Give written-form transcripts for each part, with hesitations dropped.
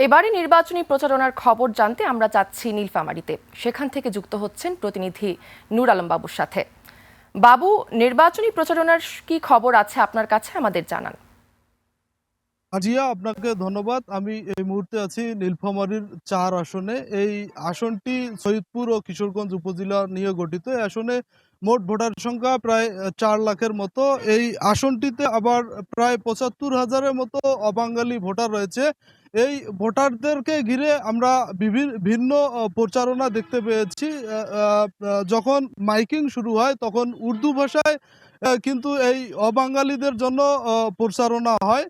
এবারে নির্বাচনী প্রচারণার খবর জানতে আমরা যাচ্ছি নীলফামারীতে। সেখান থেকে যুক্ত হচ্ছেন প্রতিনিধি নূর আলম বাবুর সাথে। বাবু, নির্বাচনী প্রচারণার কি খবর আছে আপনার কাছে, আমাদের জানান। আজিয়া, আপনাকে ধন্যবাদ। আমি এই মুহূর্তে আছি নীলফামারীর ৪ আসনে। এই আসনটি সৈয়দপুর ও কিশোরগঞ্জ উপজেলা নিয়ে গঠিত। এই আসনে মোট ভোটার সংখ্যা প্রায় ৪ লাখের মতো। এই আসনটিতে আবার প্রায় ৭৫,০০০-এর মতো অবাঙালি ভোটার রয়েছে। এই ভোটারদেরকে ঘিরে আমরা ভিন্ন প্রচারণা দেখতে পেয়েছি। যখন মাইকিং শুরু হয় তখন উর্দু ভাষায় কিন্তু এই অবাঙালিদের জন্য প্রচারণা হয়।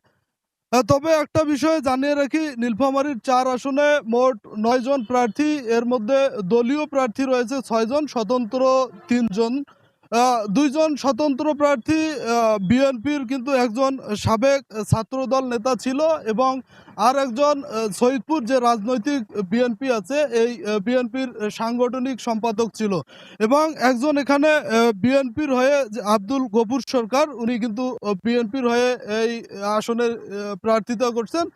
তবে একটা বিষয় জানিয়ে রাখি, নীলফামারীর ৪ আসনে মোট ৯ জন প্রার্থী, এর মধ্যে দলীয় প্রার্থী রয়েছে ৬ জন, স্বতন্ত্র ৩ জন। ২ জন স্বতন্ত্র প্রার্থী বিএনপির কিন্তু একজন সাবেক ছাত্রদল নেতা ছিল এবং আর একজন সৈয়দপুর যে রাজনৈতিক বিএনপি আছে এই বিএনপির সাংগঠনিক সম্পাদক ছিল এবং একজন এখানে বিএনপির হয়ে যে আব্দুল গফুর সরকার, উনি কিন্তু বিএনপির হয়ে এই আসনে প্রার্থিতা করছেন।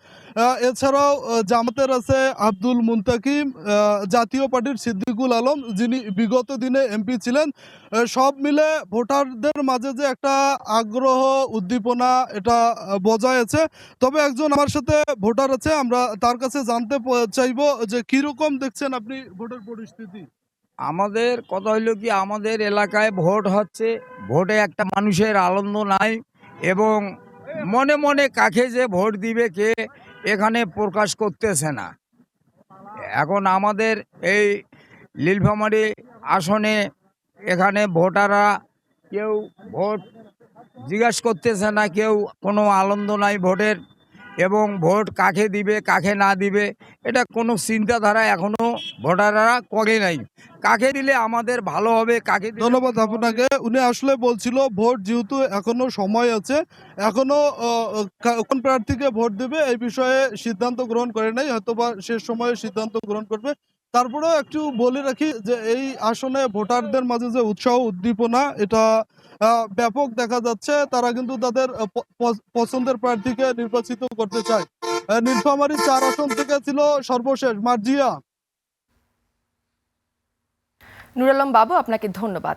এছাড়াও জামাতের আছে আব্দুল মুন্তাকিম, জাতীয় পার্টির সিদ্দিকুল আলম, যিনি বিগত দিনে এমপি ছিলেন। সব মিলে ভোটারদের মাঝে যে একটা আগ্রহ উদ্দীপনা এটা বজায় আছে। তবে একজন আমার সাথে ভোটার আছে, আমরা তার কাছে জানতে চাইবো যে কিরকম দেখছেন আপনি ভোটের পরিস্থিতি। আমাদের কথা হইলো কি, আমাদের এলাকায় ভোট হচ্ছে, ভোটে একটা মানুষের আনন্দ নাই এবং মনে মনে কাকে যে ভোট দিবে কে এখানে প্রকাশ করতেছে না। এখন আমাদের এই নীলফামারী আসনে এখানে ভোটাররা কেউ ভোট জিজ্ঞাসা করতেছে না, কেউ কোনো আনন্দ নাই ভোটের, এবং ভোট কাকে দিবে কাকে না দিবে এটা কোনো চিন্তাধারা এখনো ভোটাররা করে নাই। কাকে দিলে আমাদের ভালো হবে, কাকে দিলে ধন্যবাদ আপনাকে। উনি আসলে বলছিল ভোট যেহেতু এখনো সময় আছে, এখনো কোন প্রার্থীকে ভোট দেবে এই বিষয়ে সিদ্ধান্ত গ্রহণ করে নাই, হয়তোবা শেষ সময়ে সিদ্ধান্ত গ্রহণ করবে। তারপরেও একটু বলে রাখি যে এই আসনে ভোটারদের মাঝে যে উৎসাহ উদ্দীপনা এটা ব্যাপক দেখা যাচ্ছে। তারা কিন্তু তাদের পছন্দের প্রার্থীকে নির্বাচিত করতে চায়। নীলফামারী ৪ আসন থেকে ছিল সর্বশেষ মার্জিয়া। নূর আলম বাবু, আপনাকে ধন্যবাদ।